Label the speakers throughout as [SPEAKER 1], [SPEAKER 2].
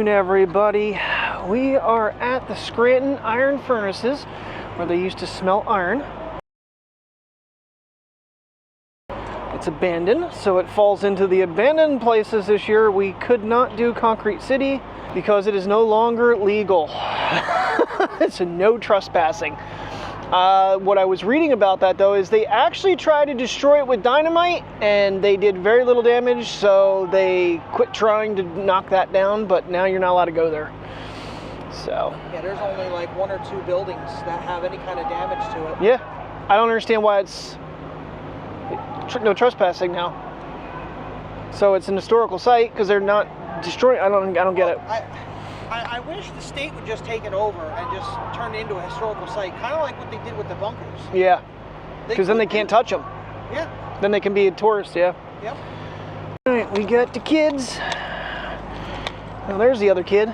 [SPEAKER 1] afternoon, everybody. We are at the Scranton Iron Furnaces, where they used to smelt iron. It's abandoned, so it falls into the abandoned places this year. We could not do Concrete City because it is no longer legal. It's a no trespassing. What I was reading about that, though, is they actually tried to destroy it with dynamite, and they did very little damage, so they quit trying to knock that down, but now you're not allowed to go there. So
[SPEAKER 2] yeah, there's only like 1 or 2 buildings that have any kind of damage to it.
[SPEAKER 1] Yeah, I don't understand why it's no trespassing now. So it's an historical site because they're not destroying. I don't get it.
[SPEAKER 2] I wish the state would just take it over and just turn it into a historical site, kind of like what they did with the bunkers.
[SPEAKER 1] Yeah, because then they can't touch them.
[SPEAKER 2] Yeah.
[SPEAKER 1] Then they can be a tourist. Yeah.
[SPEAKER 2] Yep.
[SPEAKER 1] All right, we got the kids. Oh, there's the other kid.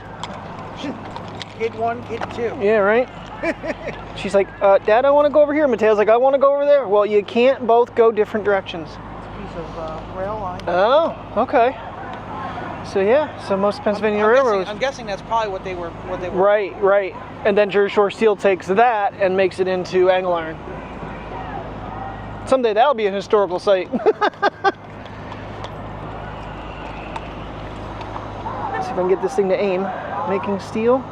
[SPEAKER 2] Kid 1, kid 2.
[SPEAKER 1] Yeah, right. She's like, Dad, I want to go over here. Mateo's like, I want to go over there. Well, you can't both go different directions.
[SPEAKER 2] It's a piece of rail line.
[SPEAKER 1] Oh, okay. So yeah, so most Pennsylvania railroads.
[SPEAKER 2] I'm guessing that's probably what they were.
[SPEAKER 1] Right. And then Jersey Shore Steel takes that and makes it into angle iron. Someday that'll be a historical site. Let's see if I can get this thing to aim. Making steel.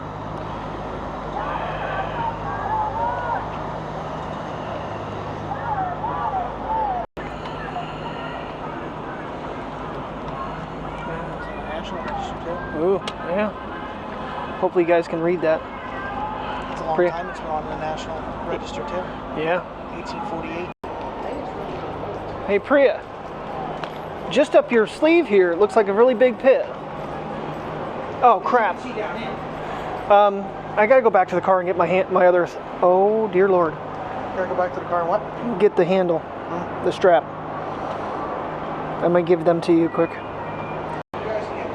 [SPEAKER 1] Ooh, yeah. Hopefully you guys can read that.
[SPEAKER 2] It's a long time it's been on the National Register too.
[SPEAKER 1] Yeah.
[SPEAKER 2] 1848.
[SPEAKER 1] Hey Priya, just up your sleeve here, it looks like a really big pit. Oh crap. I gotta go back to the car and get my other. Oh dear Lord.
[SPEAKER 2] Gotta go back to the car and what?
[SPEAKER 1] Get the handle, the strap. I might give them to you quick.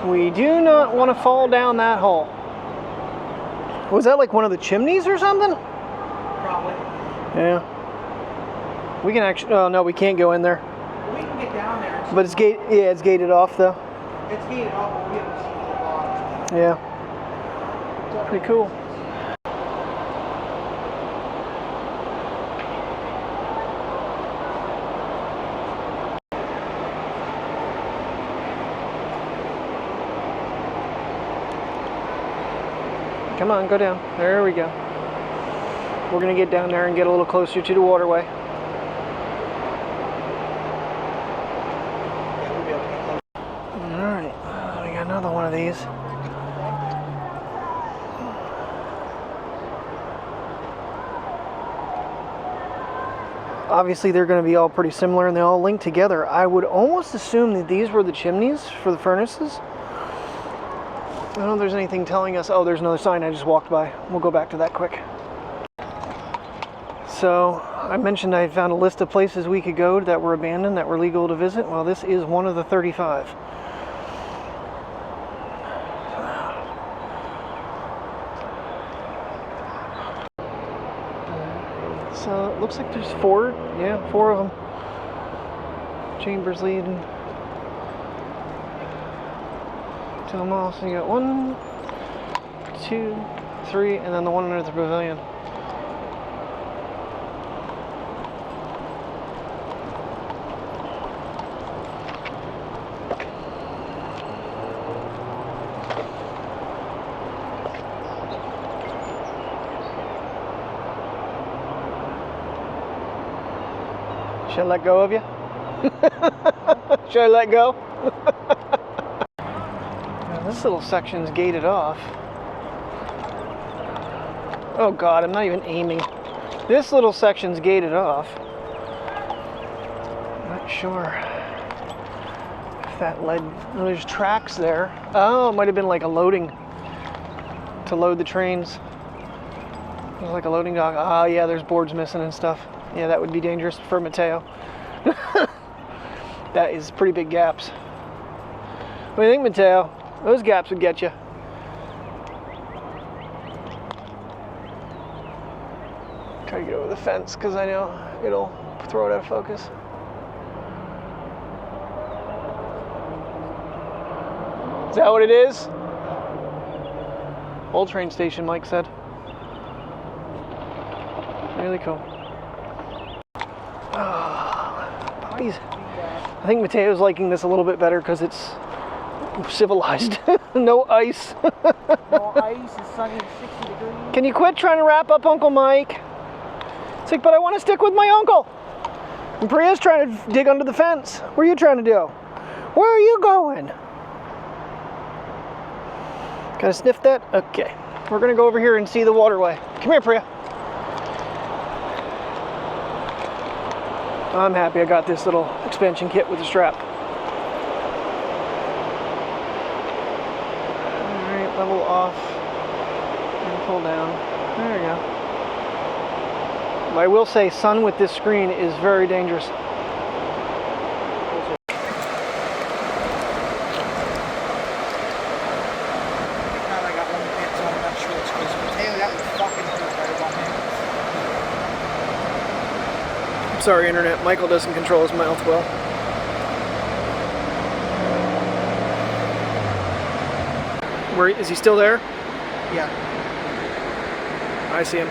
[SPEAKER 1] We do not want to fall down that hole. Was that like one of the chimneys or something?
[SPEAKER 2] Probably.
[SPEAKER 1] Yeah. We can actually. Oh no, we can't go in there.
[SPEAKER 2] We can get down there.
[SPEAKER 1] But it's gate. Yeah, it's gated off though.
[SPEAKER 2] It's gated off. We'll be able to see from the bottom.
[SPEAKER 1] Yeah. Pretty cool. Come on, go down. There we go. We're going to get down there and get a little closer to the waterway.
[SPEAKER 2] Yeah, we'll be able to get close.
[SPEAKER 1] Alright, we got another one of these. Obviously they're going to be all pretty similar and they all link together. I would almost assume that these were the chimneys for the furnaces. I don't know if there's anything telling us. Oh, there's another sign I just walked by. We'll go back to that quick. So I mentioned I found a list of places we could go that were abandoned, that were legal to visit. Well, this is one of the 35. So it looks like there's 4. Yeah, 4 of them. Chambers leading. So you got 1, 2, 3, and then the one under the pavilion. Should I let go of you? Should I let go? This little section's gated off. Oh God, I'm not even aiming. This little section's gated off. Not sure if that led. Oh, there's tracks there. Oh, it might have been like a loading to load the trains. There's like a loading dock. Oh yeah, there's boards missing and stuff. Yeah, that would be dangerous for Mateo. That is pretty big gaps. What do you think, Mateo? Those gaps would get you. Try to get over the fence because I know it'll throw it out of focus. Is that what it is? Old train station, Mike said. Really cool. Bobby's. I think Mateo's liking this a little bit better because it's civilized. No ice.
[SPEAKER 2] No ice, it's sunny, 60 degrees.
[SPEAKER 1] Can you quit trying to wrap up Uncle Mike? It's like, but I want to stick with my uncle. And Priya's trying to dig under the fence. What are you trying to do? Where are you going? Can I sniff that? Okay. We're going to go over here and see the waterway. Come here, Priya. I'm happy I got this little expansion kit with a strap. Alright, level off. And pull down. There we go. But I will say, sun with this screen is very dangerous. Sorry, Internet. Michael doesn't control his mouth well. Where is he still there?
[SPEAKER 2] Yeah.
[SPEAKER 1] I see him.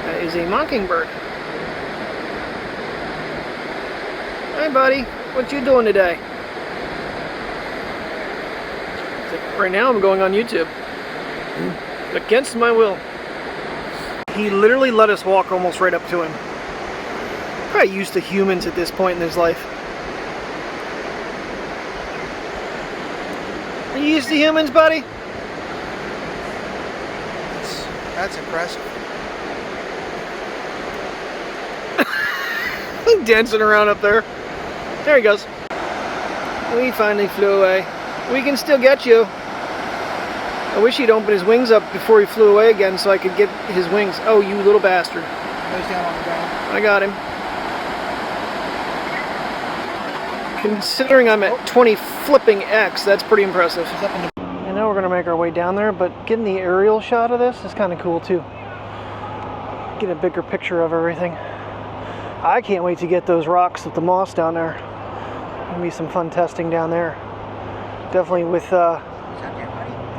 [SPEAKER 1] That is a mockingbird. Hi, buddy. What you doing today? Right now, I'm going on YouTube. Against my will. He literally let us walk almost right up to him. Probably used to humans at this point in his life. Are you used to humans, buddy?
[SPEAKER 2] That's impressive.
[SPEAKER 1] Dancing around up there. There he goes. We finally flew away. We can still get you. I wish he'd open his wings up before he flew away again so I could get his wings. Oh, you little bastard.
[SPEAKER 2] Goes down on the ground.
[SPEAKER 1] I got him. Considering I'm at 20 flipping X, that's pretty impressive. I know we're going to make our way down there, but getting the aerial shot of this is kind of cool too. Get a bigger picture of everything. I can't wait to get those rocks with the moss down there. There'll be some fun testing down there. Definitely with the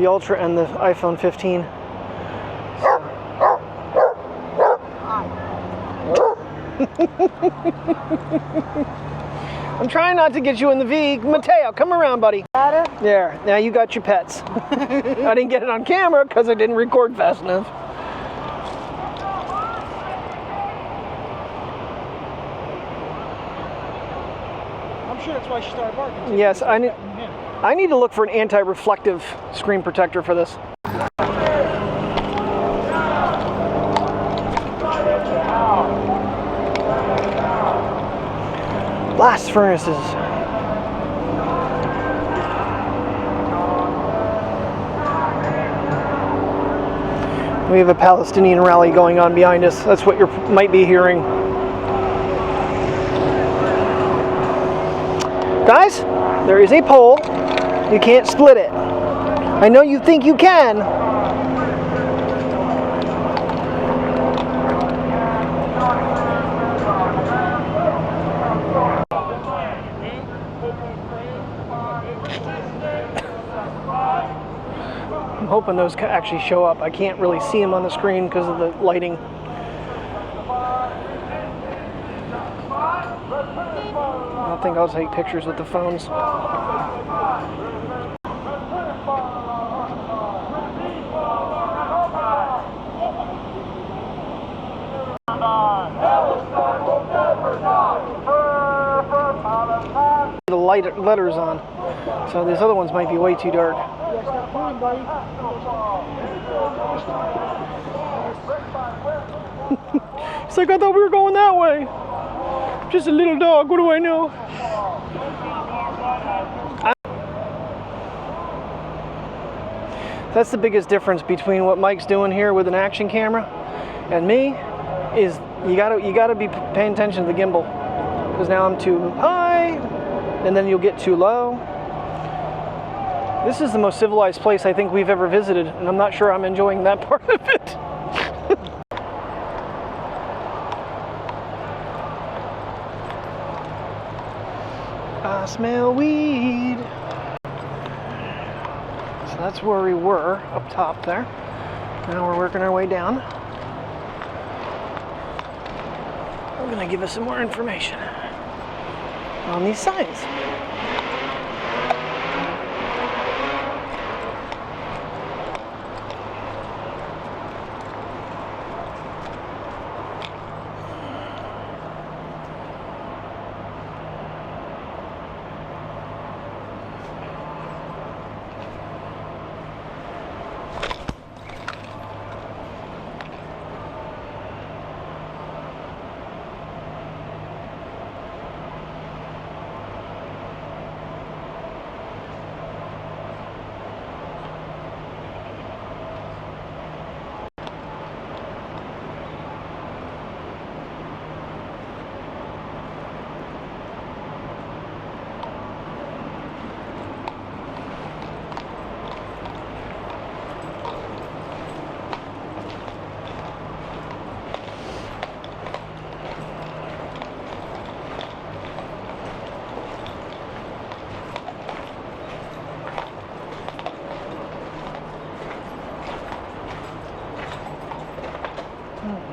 [SPEAKER 1] Ultra and the iPhone 15. I'm trying not to get you in the V. Mateo, come around, buddy.
[SPEAKER 2] Got it?
[SPEAKER 1] There, now you got your pets. I didn't get it on camera because I didn't record fast enough.
[SPEAKER 2] I'm sure that's why she started barking.
[SPEAKER 1] Yes, I need to look for an anti-reflective screen protector for this. Blast furnaces. We have a Palestinian rally going on behind us. That's what you might be hearing. Guys, there is a pole. You can't split it. I know you think you can. I'm hoping those actually show up. I can't really see them on the screen because of the lighting. I think I'll take pictures with the phones. The letters on, so these other ones might be way too dark. It's like, I thought we were going that way. Just a little dog, what do I know? That's the biggest difference between what Mike's doing here with an action camera and me, is you gotta be paying attention to the gimbal. Because now I'm too high, and then you'll get too low. This is the most civilized place I think we've ever visited, and I'm not sure I'm enjoying that part of it. I smell weed. that's where we were, up top there. Now we're working our way down. We're gonna give us some more information on these signs.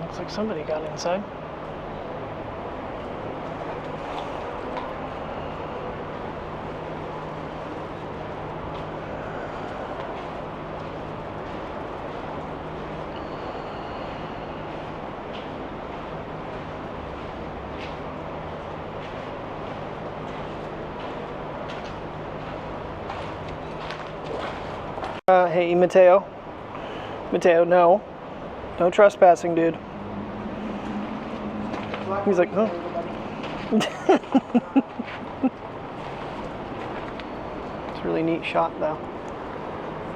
[SPEAKER 1] Looks like somebody got inside. Hey, Mateo. Mateo, no. No trespassing, dude. He's like, huh? It's a really neat shot, though.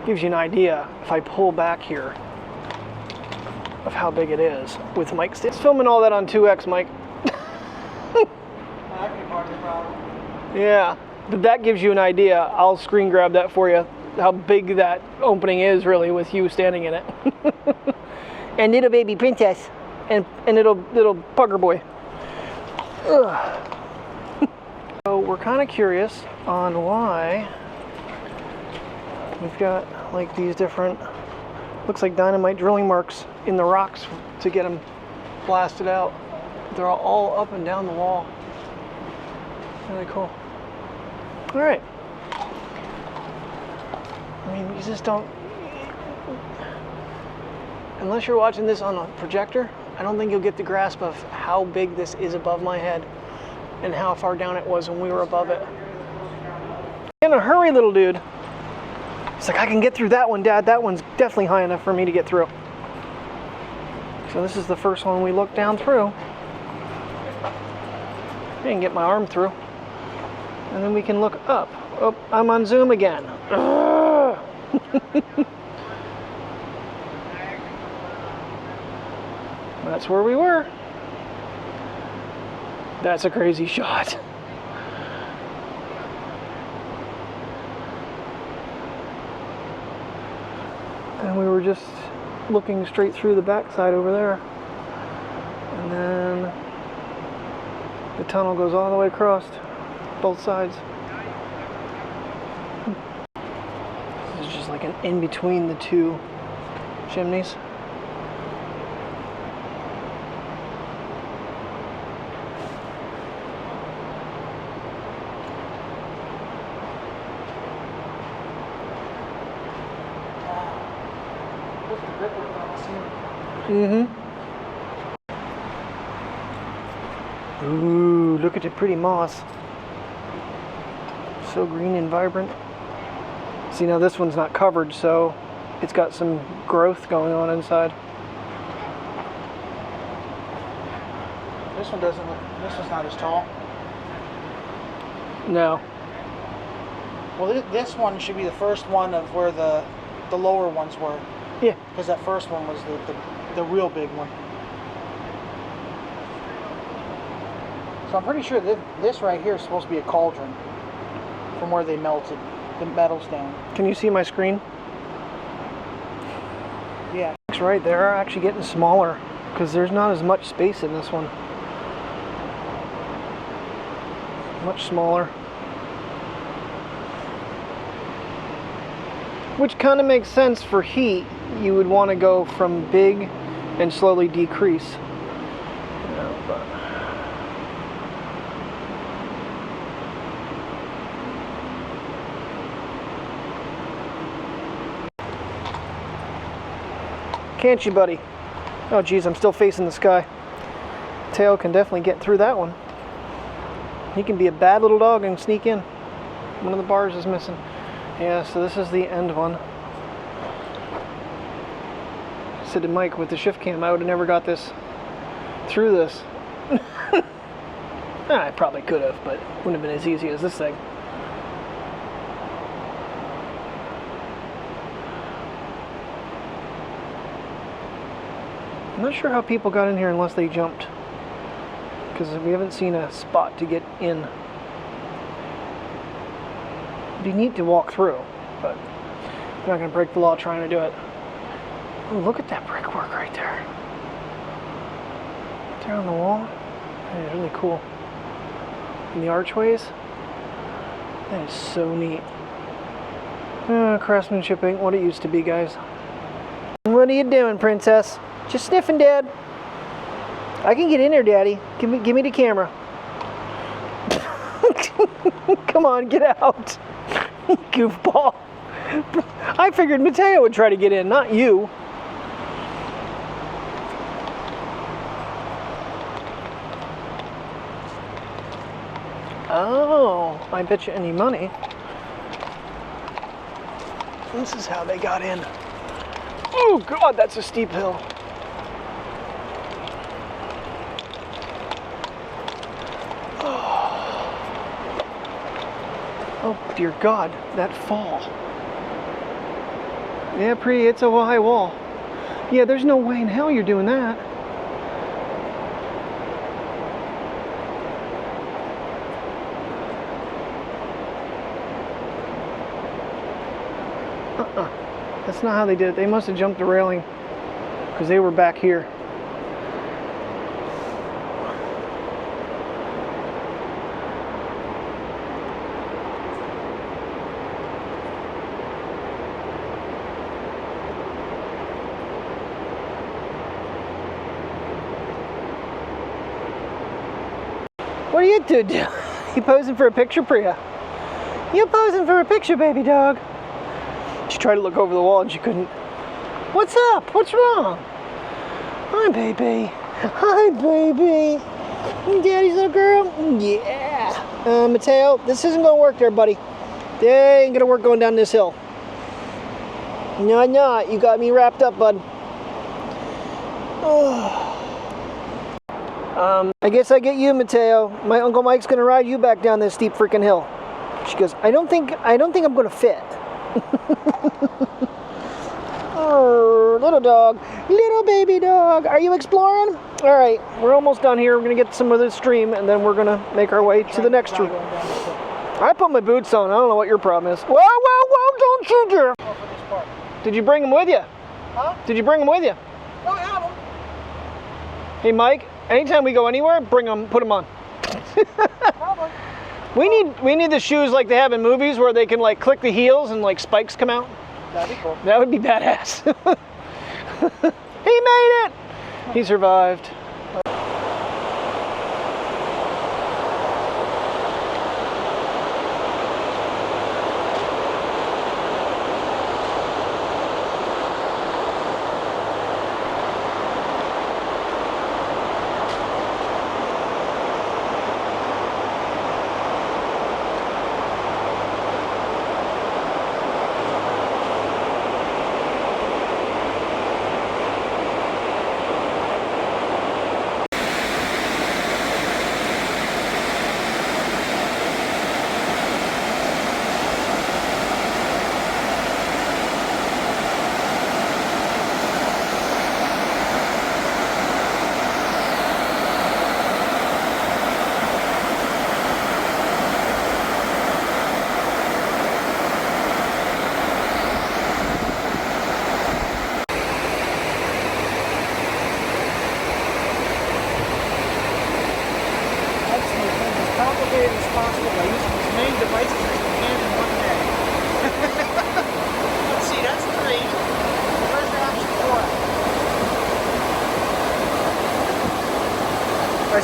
[SPEAKER 1] Gives you an idea, if I pull back here, of how big it is with mic stand. It's filming all that on 2X, Mike. Yeah, but that gives you an idea. I'll screen grab that for you, how big that opening is really with you standing in it. And little baby princess and little pugger boy. Ugh. So we're kind of curious on why we've got like these different, looks like dynamite drilling marks in the rocks to get them blasted out. They're all up and down the wall. Really cool. All right. I mean, you just don't, unless you're watching this on a projector, I don't think you'll get the grasp of how big this is above my head and how far down it was when we were above it. In a hurry, little dude. He's like, I can get through that one, Dad. That one's definitely high enough for me to get through. So this is the first one we look down through. I can get my arm through. And then we can look up. Oh, I'm on zoom again. That's where we were. That's a crazy shot. And we were just looking straight through the backside over there. And then the tunnel goes all the way across both sides. This is just like an in between the two chimneys. Ooh, look at the pretty moss. So green and vibrant. See, now this one's not covered, so it's got some growth going on inside.
[SPEAKER 2] This one doesn't look, this one's not as tall.
[SPEAKER 1] No.
[SPEAKER 2] Well, this one should be the first one of where the lower ones were.
[SPEAKER 1] Yeah.
[SPEAKER 2] Because that first one was the real big one. So I'm pretty sure that this right here is supposed to be a cauldron from where they melted the metals down.
[SPEAKER 1] Can you see my screen?
[SPEAKER 2] Yeah.
[SPEAKER 1] That's right, they are actually getting smaller because there's not as much space in this one. Much smaller. Which kind of makes sense for heat. You would want to go from big and slowly decrease. Can't you, buddy? Oh geez, I'm still facing the sky. Tail can definitely get through that one. He can be a bad little dog and sneak in. One of the bars is missing. Yeah, so this is the end one. I said to Mike, with the ShiftCam, I would have never got this through this. I probably could have, but it wouldn't have been as easy as this thing. I'm not sure how people got in here unless they jumped, because we haven't seen a spot to get in. It'd be neat to walk through, but I'm not going to break the law trying to do it. Ooh, look at that brickwork right there. There on the wall. That is really cool. And the archways. That is so neat. Craftsmanship ain't what it used to be, guys. What are you doing, princess? Just sniffing, Dad. I can get in there, Daddy. Give me the camera. Come on, get out. Goofball. I figured Mateo would try to get in, not you. Oh, I bet you any money. This is how they got in. Oh God, that's a steep hill. Oh dear God, that fall. Yeah, it's a high wall. Yeah, there's no way in hell you're doing that. That's not how they did it. They must have jumped the railing because they were back here. What are you two doing? You posing for a picture, Priya? You posing for a picture, baby dog? She tried to look over the wall and she couldn't. What's up? What's wrong? Hi, baby. Hi, baby. Daddy's little girl? Yeah. Mateo, this isn't going to work there, buddy. They ain't going to work going down this hill. No, not. You got me wrapped up, bud. I guess I get you, Mateo. My Uncle Mike's going to ride you back down this steep freaking hill. She goes, I don't think I'm going to fit. Oh, little dog, little baby dog. Are you exploring? All right, we're almost done here. We're gonna get some of this stream, and then we're gonna make our way to the next room. I put my boots on. I don't know what your problem is. Whoa, whoa, whoa! Don't you dare! Did you bring them with you?
[SPEAKER 2] Huh?
[SPEAKER 1] Did you bring them with you?
[SPEAKER 2] No, I have them.
[SPEAKER 1] Hey, Mike. Anytime we go anywhere, bring them. Put them on.
[SPEAKER 2] Probably.
[SPEAKER 1] We need the shoes like they have in movies where they can like click the heels and like spikes come out.
[SPEAKER 2] That'd be cool.
[SPEAKER 1] That would be badass. He made it! He survived.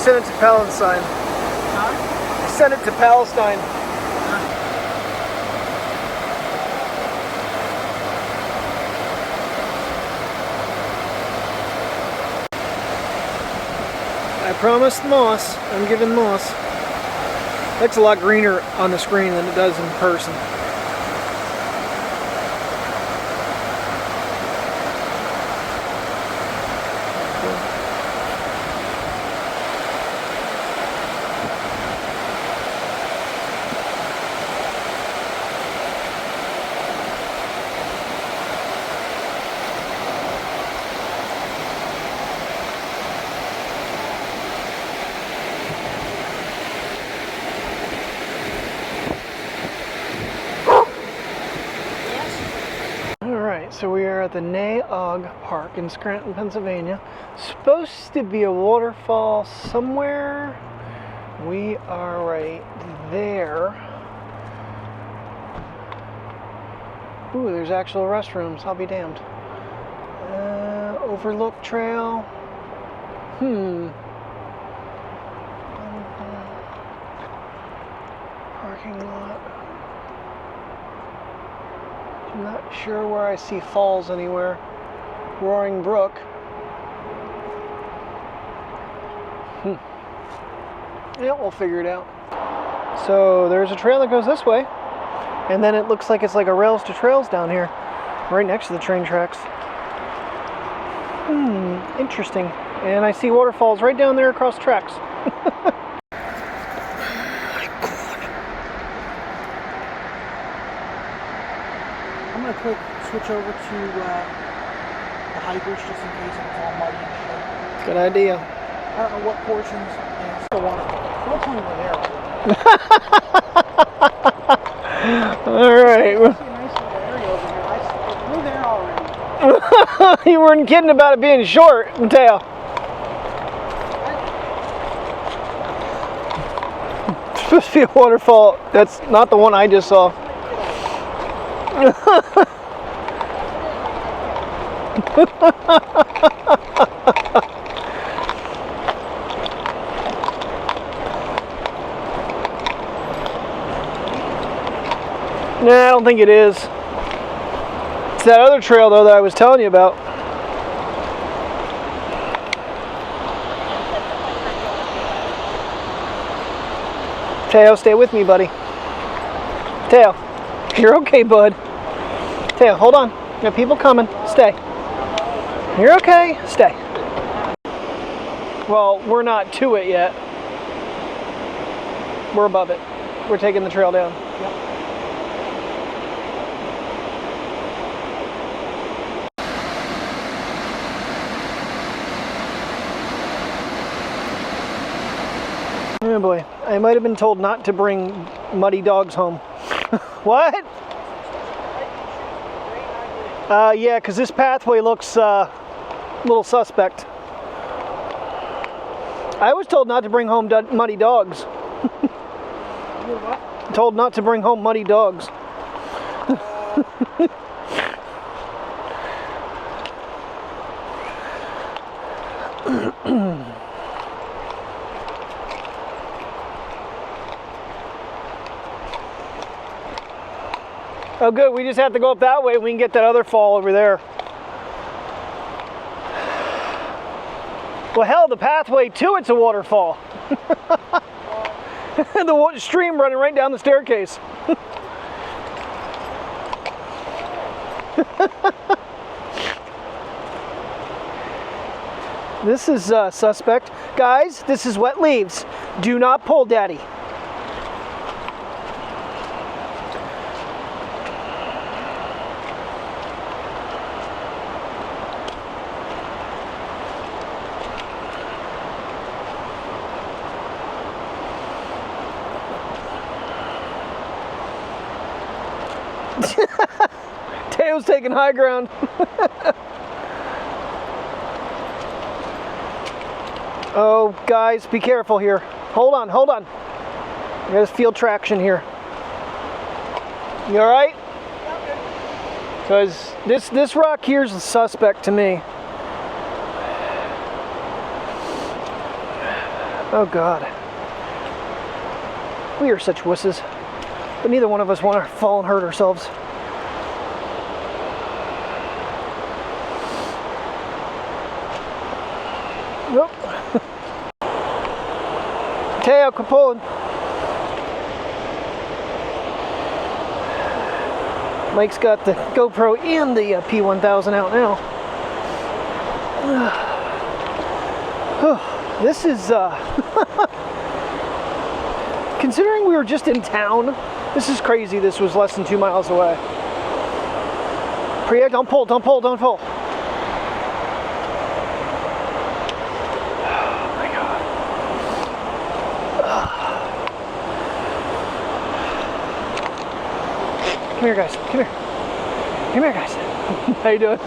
[SPEAKER 1] sent it to Palestine.
[SPEAKER 2] Huh?
[SPEAKER 1] I sent it to Palestine. I promised moss. I'm giving moss. Looks a lot greener on the screen than it does in person. So we are at the Naog Park in Scranton, Pennsylvania. Supposed to be a waterfall somewhere. We are right there. Ooh, there's actual restrooms. I'll be damned. Overlook trail. Parking lot. I'm not sure where I see falls anywhere. Roaring Brook. Yeah, we'll figure it out. So there's a trail that goes this way, and then it looks like it's like a rails to trails down here, right next to the train tracks. Interesting. And I see waterfalls right down there across tracks.
[SPEAKER 2] I'm going to quick switch over to the hikers just in case it's all muddy and shit.
[SPEAKER 1] Good idea.
[SPEAKER 2] I don't know what portions and still want to. Don't tell me we're there already.
[SPEAKER 1] Alright.
[SPEAKER 2] I see a nice little area over here. We're there already.
[SPEAKER 1] You weren't kidding about it being short, Mateo. It's supposed to be a waterfall. That's not the one I just saw. Nah, I don't think it is. It's that other trail though that I was telling you about. Teo, stay with me, buddy. Teo, you're okay, bud. Teo, hold on. Got people coming. Stay. You're okay. Stay. Well, we're not to it yet. We're above it. We're taking the trail down.
[SPEAKER 2] Yep.
[SPEAKER 1] Oh boy, I might have been told not to bring muddy dogs home. What? Yeah, because this pathway looks a little suspect. I was told not to bring home muddy dogs.
[SPEAKER 2] What?
[SPEAKER 1] Told not to bring home muddy dogs. Oh good, we just have to go up that way and we can get that other fall over there. Well hell, the pathway to it's a waterfall. The stream running right down the staircase. This is suspect. Guys, this is wet leaves. Do not pull, Daddy. Teo's taking high ground. Oh, guys, be careful here. Hold on, hold on. I gotta feel traction here. You all right? Because this rock here's the suspect to me. Oh God. We are such wusses. But neither one of us want to fall and hurt ourselves. Nope. Okay, I'll keep pulling. Mike's got the GoPro and the P1000 out now. This is, considering we were just in town, this is crazy. This was less than 2 miles away. Priya, don't pull, don't pull, don't pull. Come here, guys. Come here. Come here, guys. How you doing?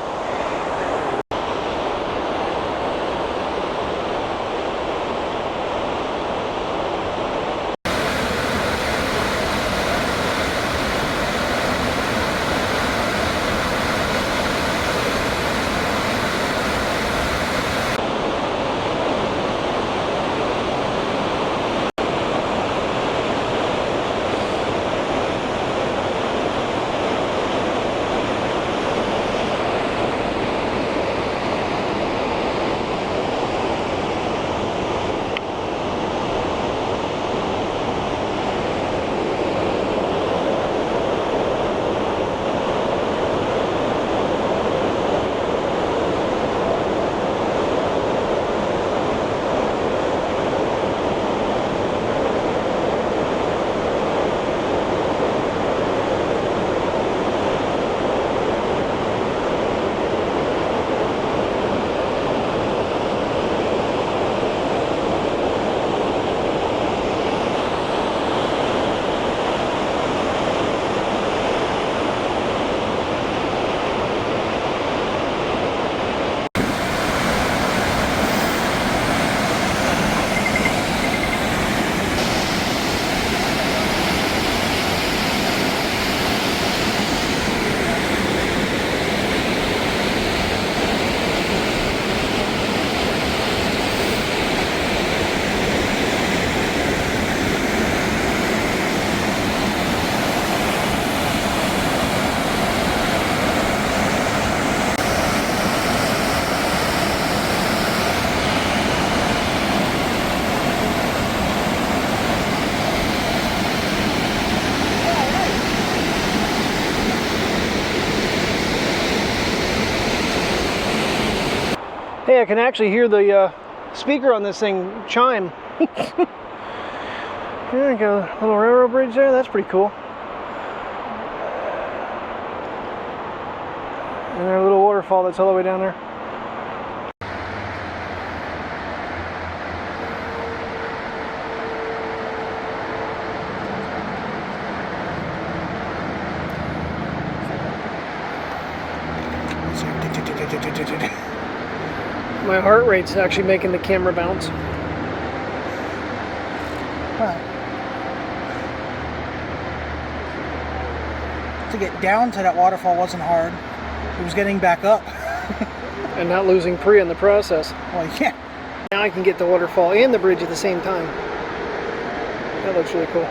[SPEAKER 1] Hey, I can actually hear the speaker on this thing chime. Yeah, got a little railroad bridge there. That's pretty cool. And there's a little waterfall that's all the way down there. My heart rate's actually making the camera bounce.
[SPEAKER 2] Well, to get down to that waterfall wasn't hard. It was getting back up.
[SPEAKER 1] And not losing Priya in the process.
[SPEAKER 2] Well, yeah.
[SPEAKER 1] Now I can get the waterfall and the bridge at the same time. That looks really cool.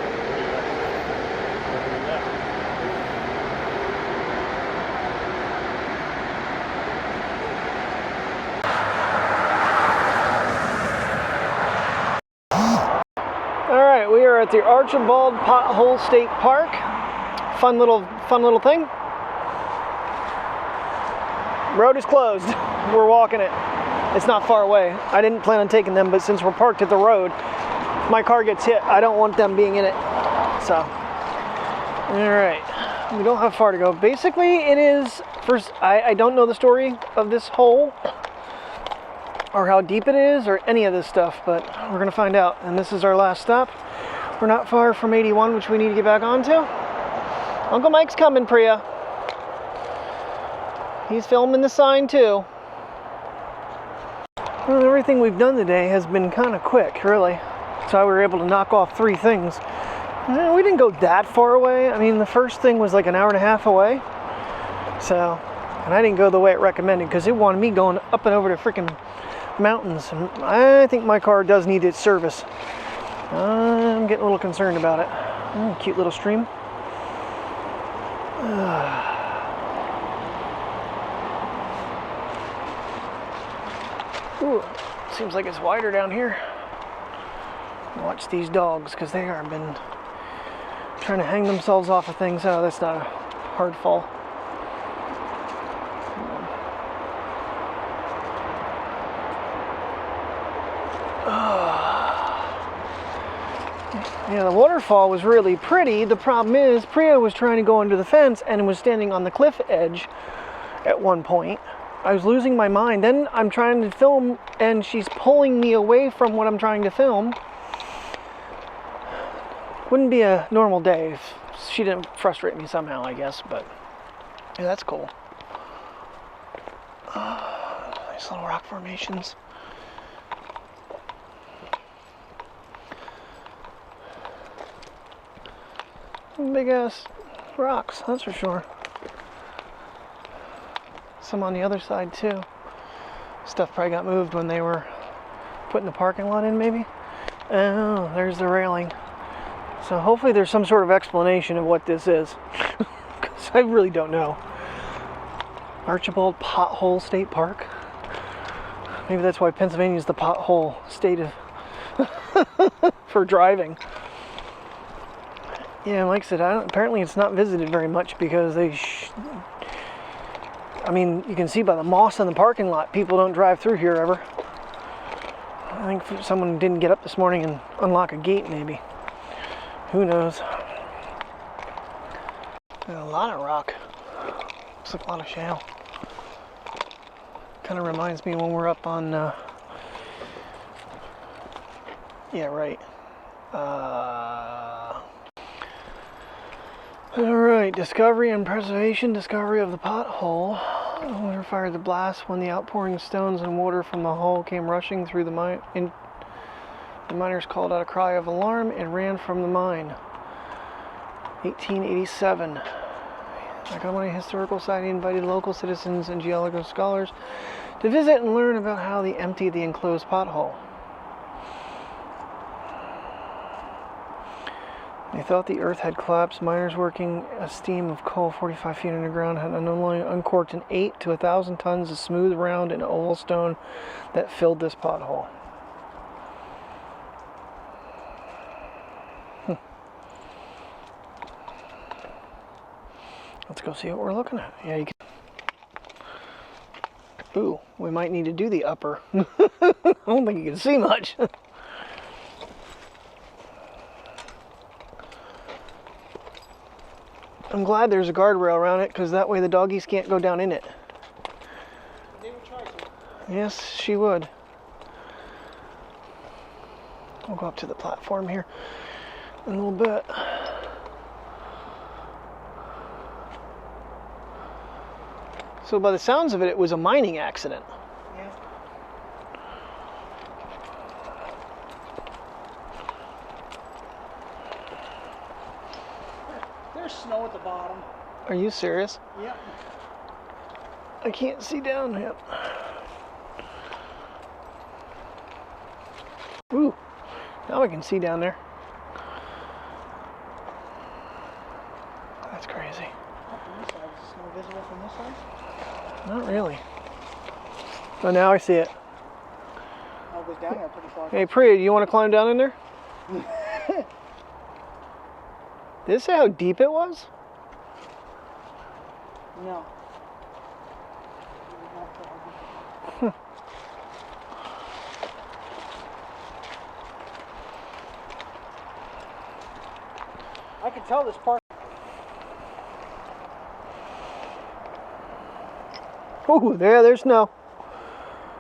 [SPEAKER 1] Alright, we are at the Archibald Pothole State Park. Fun little thing. Road is closed. We're walking it. It's not far away. I didn't plan on taking them, but since we're parked at the road, if my car gets hit, I don't want them being in it. So, alright. We don't have far to go. Basically, it is, first, I don't know the story of this hole, or how deep it is, or any of this stuff, but we're going to find out. And this is our last stop. We're not far from 81, which we need to get back onto. Uncle Mike's coming, Priya. He's filming the sign too. Well, everything we've done today has been kind of quick, really. That's why we were able to knock off 3 things. We didn't go that far away. I mean, the first thing was like an hour and a half away. So, and I didn't go the way it recommended because it wanted me going up and over to freaking mountains. And I think my car does need its service. I'm getting a little concerned about it. Cute little stream. Ooh, seems like it's wider down here. Watch these dogs, because they have been trying to hang themselves off of things. Oh, that's not a hard fall. Yeah, the waterfall was really pretty. The problem is, Priya was trying to go under the fence and was standing on the cliff edge at one point. I was losing my mind. Then I'm trying to film and she's pulling me away from what I'm trying to film. Wouldn't be a normal day if she didn't frustrate me somehow, I guess, but yeah, that's cool. Nice little rock formations. Big ass rocks, that's for sure. Some on the other side too. Stuff probably got moved when they were putting the parking lot in, maybe. Oh, there's the railing. So hopefully there's some sort of explanation of what this is, because I really don't know. Archibald Pothole State Park. Maybe that's why Pennsylvania is the pothole state of for driving. Yeah, like I said, apparently it's not visited very much because they I mean, you can see by the moss in the parking lot, people don't drive through here ever. I think someone didn't get up this morning and unlock a gate, maybe. Who knows? A lot of rock. Looks like a lot of shale. Kind of reminds me when we're up on, yeah, right. Alright, discovery and preservation. Discovery of the pothole. The water fired the blast when the outpouring stones and water from the hole came rushing through the mine. The miners called out a cry of alarm and ran from the mine. 1887. Oklahoma Historical Society invited local citizens and geological scholars to visit and learn about how they emptied the enclosed pothole. They thought the earth had collapsed. Miners working a steam of coal 45 feet underground had unknowingly uncorked an 8 to 1,000 tons of smooth, round, and oval stone that filled this pothole. Let's go see what we're looking at. Yeah, you can. Ooh, we might need to do the upper. I don't think you can see much. I'm glad there's a guardrail around it, because that way the doggies can't go down in it.
[SPEAKER 2] They would try to.
[SPEAKER 1] Yes, she would. We'll go up to the platform here in a little bit. So by the sounds of it, it was a mining accident.
[SPEAKER 2] Yeah. There's snow at the bottom.
[SPEAKER 1] Are you serious?
[SPEAKER 2] Yep.
[SPEAKER 1] I can't see down yet. Ooh, now I can see down there. That's crazy.
[SPEAKER 2] Up on this side, is snow visible from this side?
[SPEAKER 1] Not really. Oh, now I see it.
[SPEAKER 2] Oh, it goes down there pretty far.
[SPEAKER 1] Hey, Priya, do you want to climb down in there? Did it say how deep it was?
[SPEAKER 2] No. I can tell this part.
[SPEAKER 1] Ooh, there's snow.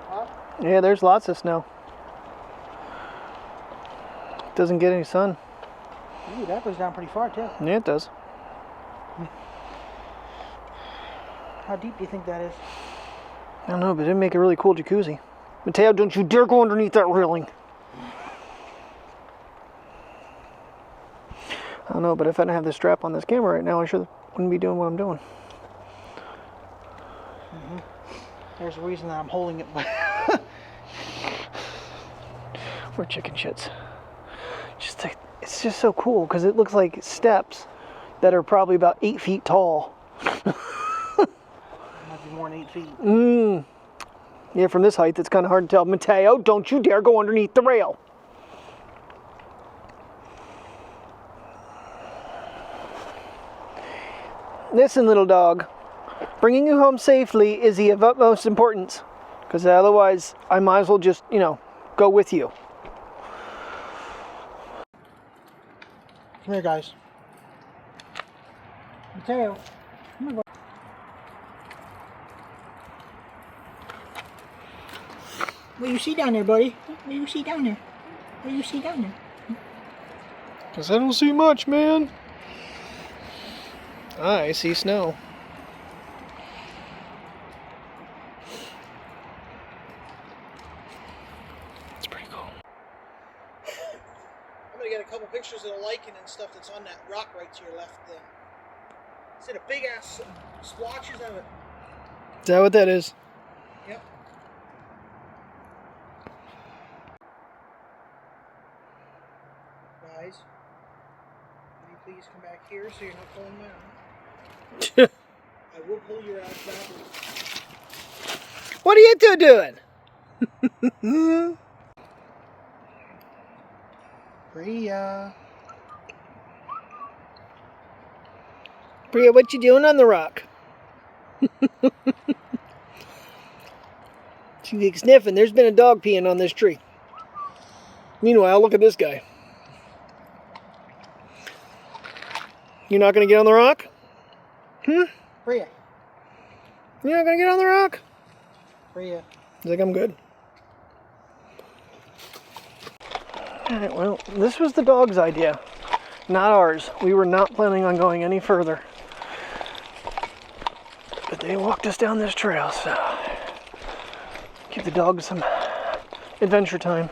[SPEAKER 2] Huh?
[SPEAKER 1] Yeah, there's lots of snow. Doesn't get any sun.
[SPEAKER 2] Ooh, that goes down pretty far too.
[SPEAKER 1] Yeah, it does.
[SPEAKER 2] How deep do you think that is?
[SPEAKER 1] I don't know, but it'd make a really cool jacuzzi. Mateo, don't you dare go underneath that railing. I don't know, but if I didn't have the strap on this camera right now, I sure wouldn't be doing what I'm doing.
[SPEAKER 2] There's a reason that I'm holding it
[SPEAKER 1] for chicken shits. It's just so cool because it looks like steps that are probably about 8 feet tall.
[SPEAKER 2] Might be more than 8 feet.
[SPEAKER 1] Yeah, from this height, it's kind of hard to tell. Mateo, don't you dare go underneath the rail. Listen, little dog. Bringing you home safely is of utmost importance. Because otherwise, I might as well just, you know, go with you.
[SPEAKER 2] Come here, guys. Mateo, come here. What do you see down there, buddy? What do you see down there? What do you see down there?
[SPEAKER 1] Because I don't see much, man. I see snow. It's pretty cool.
[SPEAKER 2] I'm going to get a couple pictures of the lichen and stuff that's on that rock right to your left. See the big ass splotches of it?
[SPEAKER 1] Is that what that is?
[SPEAKER 2] Yep. Guys, will you please come back here so you're not pulling my arm? I will pull your ass backwards.
[SPEAKER 1] What are you two doing?
[SPEAKER 2] Priya.
[SPEAKER 1] Priya, what you doing on the rock? She's like sniffing. There's been a dog peeing on this tree. Meanwhile, look at this guy. You're not going to get on the rock?
[SPEAKER 2] Priya.
[SPEAKER 1] You're not going to get on the rock?
[SPEAKER 2] Priya.
[SPEAKER 1] He's like, I'm good. Alright, well, this was the dog's idea, not ours. We were not planning on going any further. But they walked us down this trail, so give the dog some adventure time.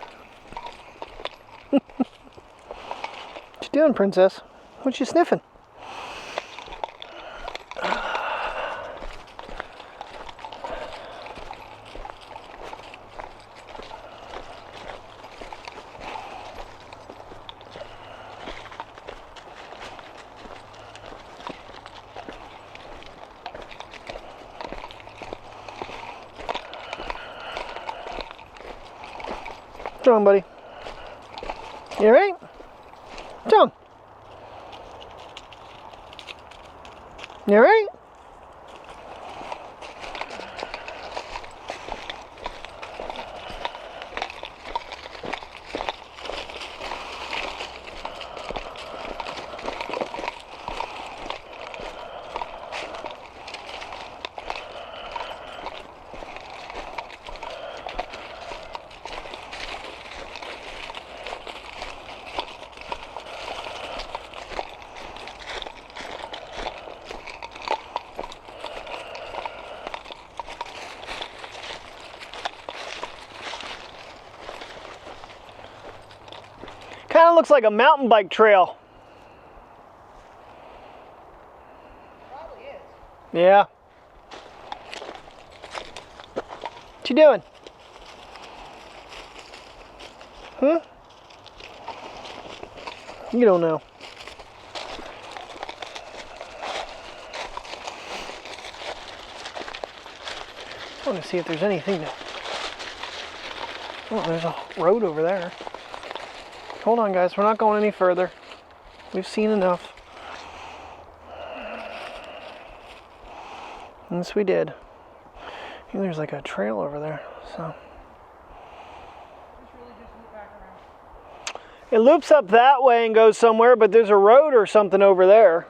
[SPEAKER 1] What you doing, princess? What you sniffing? Come on, buddy. You alright? Come. You alright? Kind of looks like a mountain bike trail.
[SPEAKER 2] Probably is.
[SPEAKER 1] Yeah. What you doing? You don't know. I want to see if there's anything to... Oh, there's a road over there. Hold on, guys. We're not going any further. We've seen enough. Yes, we did. I think there's like a trail over there, so... It loops up that way and goes somewhere, but there's a road or something over there.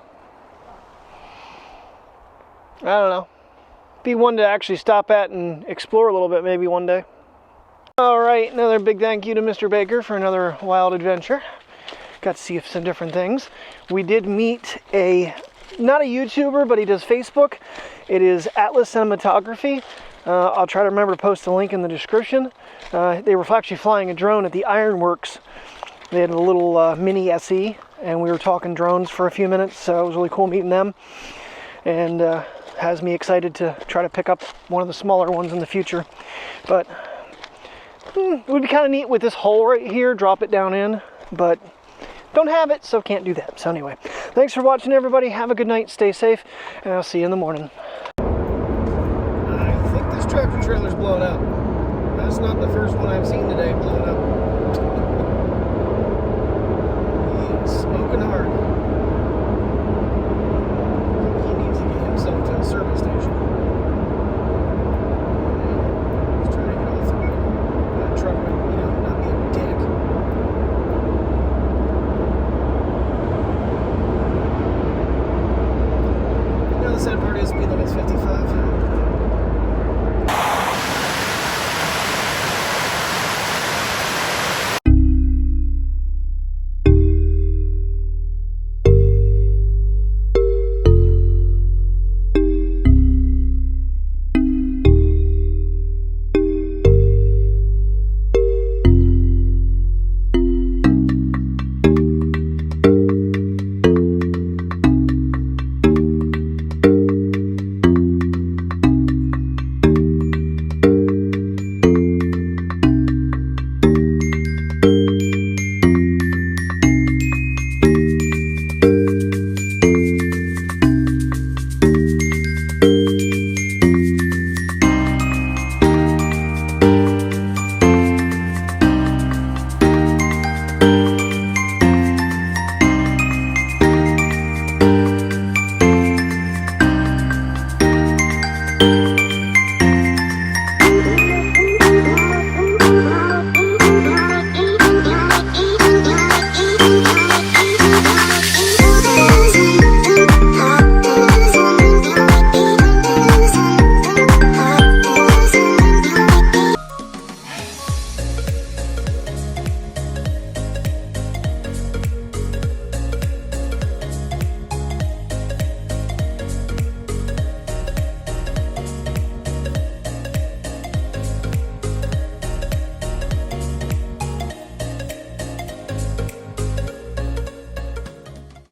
[SPEAKER 1] I don't know. Be one to actually stop at and explore a little bit maybe one day. All right, another big thank you to Mr. Baker for another wild adventure. Got to see some different things. We did meet not a YouTuber, but he does Facebook. It is Atlas Cinematography. I'll try to remember to post a link in the description. They were actually flying a drone at the Ironworks. They had a little mini SE, and we were talking drones for a few minutes, so it was really cool meeting them. And has me excited to try to pick up one of the smaller ones in the future. But It would be kind of neat with this hole right here, drop it down in, but don't have it, so can't do that. So anyway, thanks for watching, everybody. Have a good night, stay safe, and I'll see you in the morning. I think this tractor trailer's blown up. That's not the first one I've seen today blown up. He's smoking hard. He needs to get himself to a service station. He's trying to get off the road. That truck would, not be a dick. The sad part is speed limit's 55.